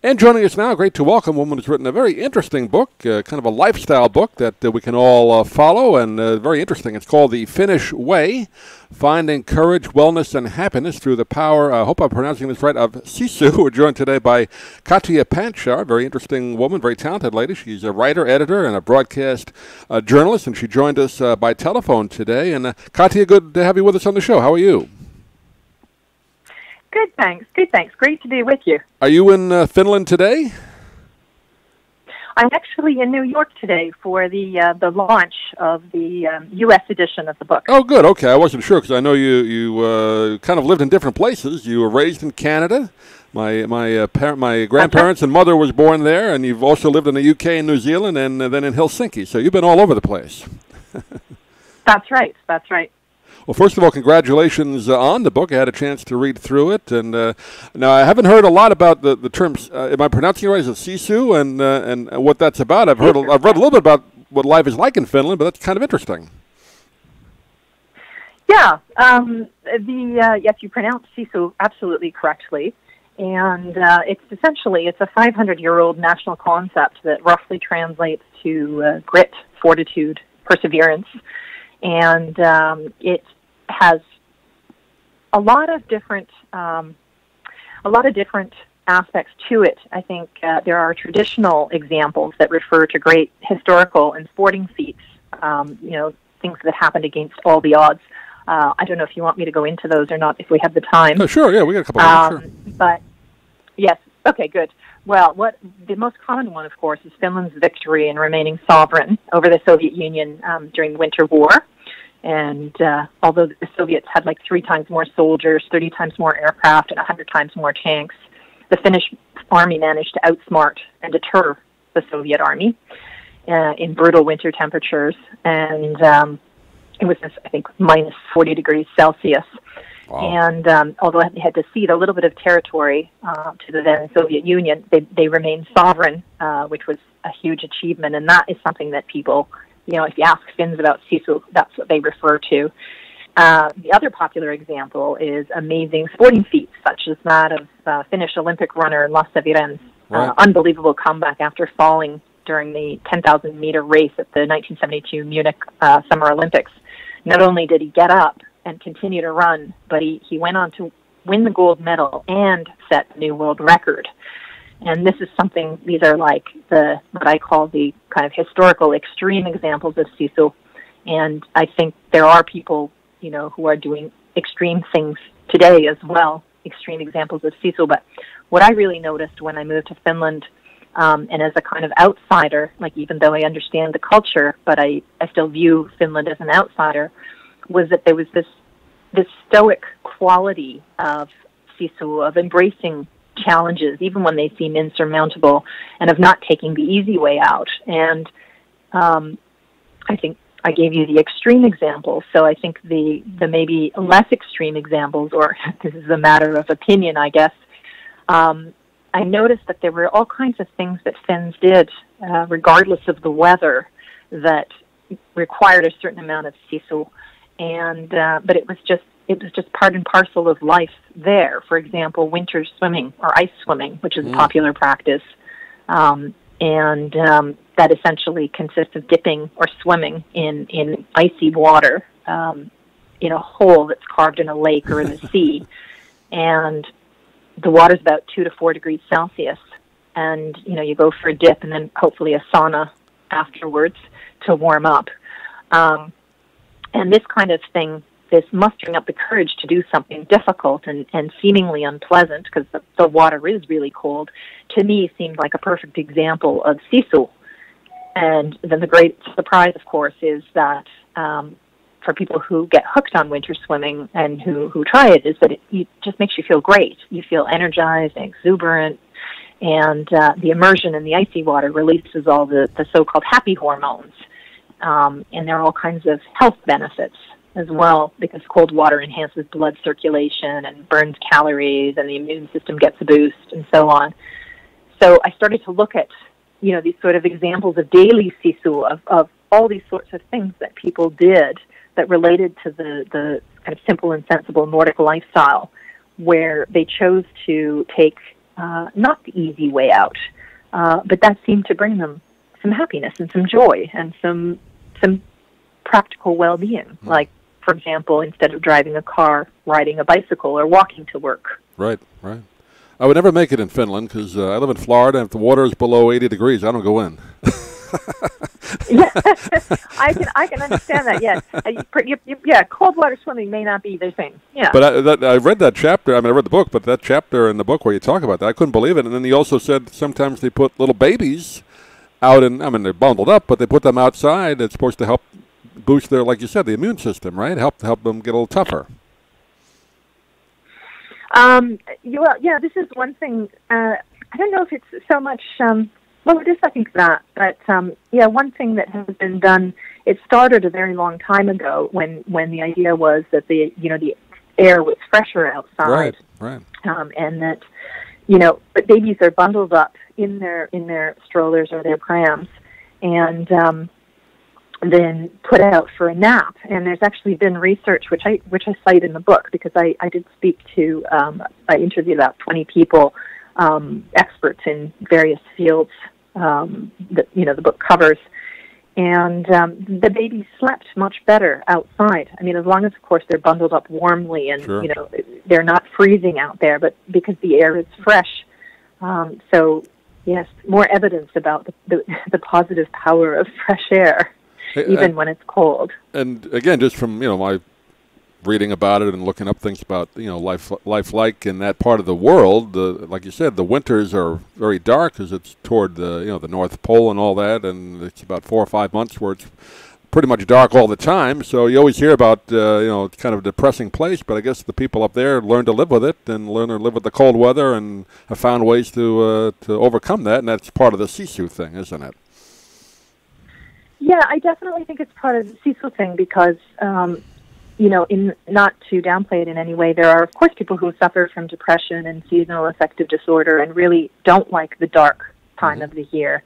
And joining us now, great to welcome a woman who's written a very interesting book, kind of a lifestyle book that we can all follow, and very interesting. It's called The Finnish Way, Finding Courage, Wellness, and Happiness Through the Power, I hope I'm pronouncing this right, of Sisu. We're joined today by Katja Pantzar, very interesting woman, very talented lady. She's a writer, editor, and a broadcast journalist, and she joined us by telephone today. And Katja, good to have you with us on the show. How are you? Good, thanks. Good, thanks. Great to be with you. Are you in Finland today? I'm actually in New York today for the launch of the U.S. edition of the book. Oh, good. Okay, I wasn't sure because I know you kind of lived in different places. You were raised in Canada. My grandparents and mother was born there, and you've also lived in the U.K. and New Zealand, and then in Helsinki. So you've been all over the place. That's right. That's right. Well, first of all, congratulations on the book. I had a chance to read through it, and now I haven't heard a lot about the terms. Am I pronouncing it right? Is it Sisu and what that's about? I've read a little bit about what life is like in Finland, but that's kind of interesting. Yeah, yes, you pronounced Sisu absolutely correctly, and it's a 500-year-old national concept that roughly translates to grit, fortitude, perseverance. And it has a lot of different aspects to it. I think there are traditional examples that refer to great historical and sporting feats. Things that happened against all the odds. I don't know if you want me to go into those or not. If we have the time. Oh, sure. Yeah, we got a couple of minutes. Sure. But yes. Okay. Good. Well, the most common one, of course, is Finland's victory in remaining sovereign over the Soviet Union during the Winter War. And although the Soviets had like 3 times more soldiers, 30 times more aircraft, and 100 times more tanks, the Finnish army managed to outsmart and deter the Soviet army in brutal winter temperatures. And it was, I think, minus 40 degrees Celsius. Wow. And although they had to cede a little bit of territory to the then Soviet Union, they remained sovereign, which was a huge achievement. And that is something that people, if you ask Finns about Sisu, that's what they refer to. The other popular example is amazing sporting feats, such as that of Finnish Olympic runner Lasse Viren's unbelievable comeback after falling during the 10,000-meter race at the 1972 Munich Summer Olympics. Not only did he get up and continue to run, but he went on to win the gold medal and set a new world record. And this is something, these are like what I call the kind of historical extreme examples of Sisu. And I think there are people, who are doing extreme things today as well, extreme examples of Sisu. But what I really noticed when I moved to Finland, and as a kind of outsider, like even though I understand the culture, but I still view Finland as an outsider, was that there was this stoic quality of Sisu, of embracing challenges, even when they seem insurmountable, and of not taking the easy way out. And I think I gave you the extreme examples, so I think the maybe less extreme examples, or this is a matter of opinion, I guess, I noticed that there were all kinds of things that Finns did, regardless of the weather, that required a certain amount of Sisu. And but it was just part and parcel of life there. For example, winter swimming or ice swimming, which is a popular practice, and that essentially consists of dipping or swimming in icy water in a hole that's carved in a lake or in the sea, and the water's about 2 to 4 degrees Celsius, and you go for a dip and then hopefully a sauna afterwards to warm up. And this kind of thing, this mustering up the courage to do something difficult and seemingly unpleasant, because the water is really cold, to me seemed like a perfect example of Sisu. And then the great surprise, of course, is that for people who get hooked on winter swimming and who try it, is that it just makes you feel great. You feel energized and exuberant, and the immersion in the icy water releases all the so-called happy hormones. And there are all kinds of health benefits as well, because cold water enhances blood circulation and burns calories, and the immune system gets a boost, and so on. So I started to look at, these sort of examples of daily Sisu, of all these sorts of things that people did that related to the kind of simple and sensible Nordic lifestyle, where they chose to take not the easy way out, but that seemed to bring them some happiness and some joy and some practical well-being. Like, for example, instead of driving a car, riding a bicycle or walking to work. Right, right. I would never make it in Finland because I live in Florida, and if the water is below 80 degrees, I don't go in. Yeah, I can understand that. Yes, yeah. Cold water swimming may not be their thing. Yeah. But I read that chapter. I mean, I read the book, but that chapter in the book where you talk about that, I couldn't believe it. And then he also said sometimes they put little babies out, and I mean they're bundled up, but they put them outside. It's supposed to help boost their, like you said, the immune system, right? Help them get a little tougher. Well, yeah. This is one thing. I don't know if it's so much. Well, it is, I think, that. But, yeah, one thing that has been done, it started a very long time ago when the idea was that the air was fresher outside. Right. And that, but babies are bundled up in their strollers or their prams and then put out for a nap. And there's actually been research, which I cite in the book, because I did speak to, I interviewed about 20 people, experts in various fields that the book covers, and the babies slept much better outside. I mean, as long as, of course, they're bundled up warmly and sure. They're not freezing out there, but because the air is fresh. So yes, more evidence about the positive power of fresh air, even when it's cold. And again, just from my reading about it and looking up things about life like in that part of the world, like you said, the winters are very dark because it's toward the North Pole and all that, and it's about 4 or 5 months where it's pretty much dark all the time. So you always hear about it's kind of a depressing place, but I guess the people up there learn to live with it and learn to live with the cold weather and have found ways to overcome that, and that's part of the Sisu thing, isn't it? Yeah, I definitely think it's part of the Sisu thing because in not to downplay it in any way, there are, of course, people who suffer from depression and seasonal affective disorder and really don't like the dark time of the year.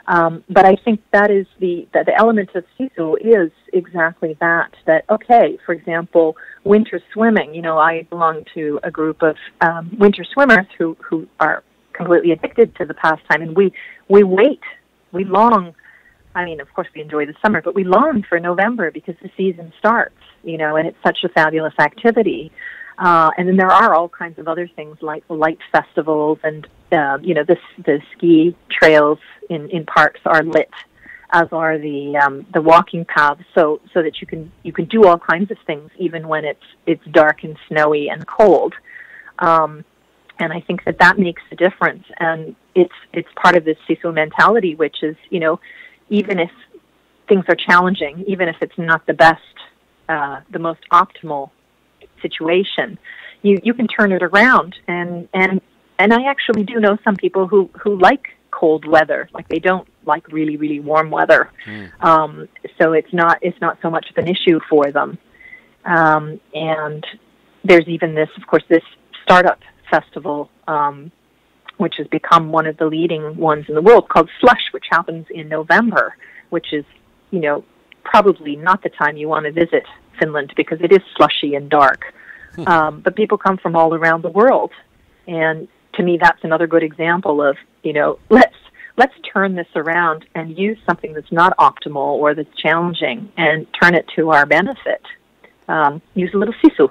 But I think that is the element of Sisu is exactly that, okay, for example, winter swimming. I belong to a group of winter swimmers who are completely addicted to the pastime, and we long. I mean, of course, we enjoy the summer, but we long for November because the season starts, and it's such a fabulous activity. And then there are all kinds of other things like light festivals and, the ski trails in parks are lit, as are the walking paths, so that you can do all kinds of things even when it's dark and snowy and cold. And I think that makes a difference, and it's part of this Sisu mentality, which is, even if things are challenging, even if it's not the best, the most optimal situation, you can turn it around. And I actually do know some people who like cold weather, like they don't like really, really warm weather. So it's not so much of an issue for them. And there's even this startup festival, which has become one of the leading ones in the world, called Slush, which happens in November, which is, probably not the time you want to visit Finland because it is slushy and dark. But people come from all around the world. And to me, that's another good example of, let's turn this around and use something that's not optimal or that's challenging and turn it to our benefit. Use a little Sisu.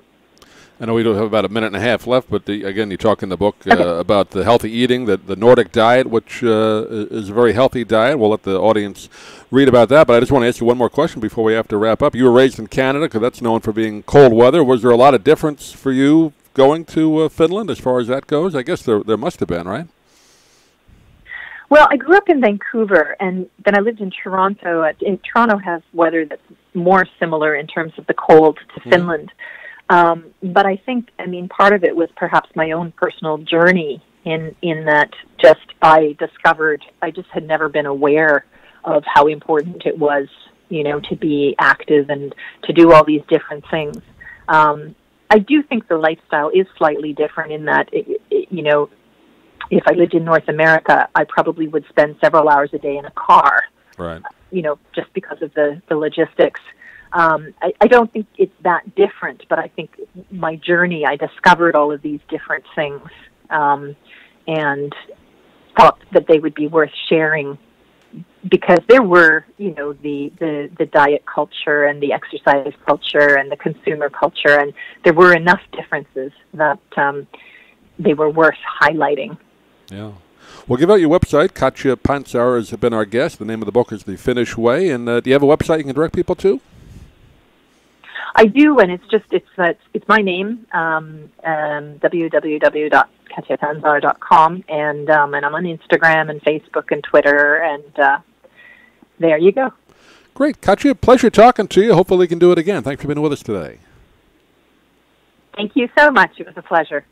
I know we don't have about a minute and a half left, but again, you talk in the book about the healthy eating, the Nordic diet, which is a very healthy diet. We'll let the audience read about that, but I just want to ask you one more question before we have to wrap up. You were raised in Canada, because that's known for being cold weather. Was there a lot of difference for you going to Finland as far as that goes? I guess there must have been, right? Well, I grew up in Vancouver, and then I lived in Toronto. Toronto has weather that's more similar in terms of the cold to Finland. But I think, part of it was perhaps my own personal journey in that I just had never been aware of how important it was, to be active and to do all these different things. I do think the lifestyle is slightly different in that, if I lived in North America, I probably would spend several hours a day in a car, right? Just because of the logistics. I don't think it's that different, but I think my journey, I discovered all of these different things. and thought that they would be worth sharing, because there were, the diet culture and the exercise culture and the consumer culture, and there were enough differences that they were worth highlighting. Yeah. Well, give out your website. Katja Pantzar has been our guest. The name of the book is The Finnish Way. And do you have a website you can direct people to? I do, and it's my name, www.katjapantzar.com, and I'm on Instagram and Facebook and Twitter, and there you go. Great. Katja, pleasure talking to you. Hopefully we can do it again. Thanks for being with us today. Thank you so much. It was a pleasure.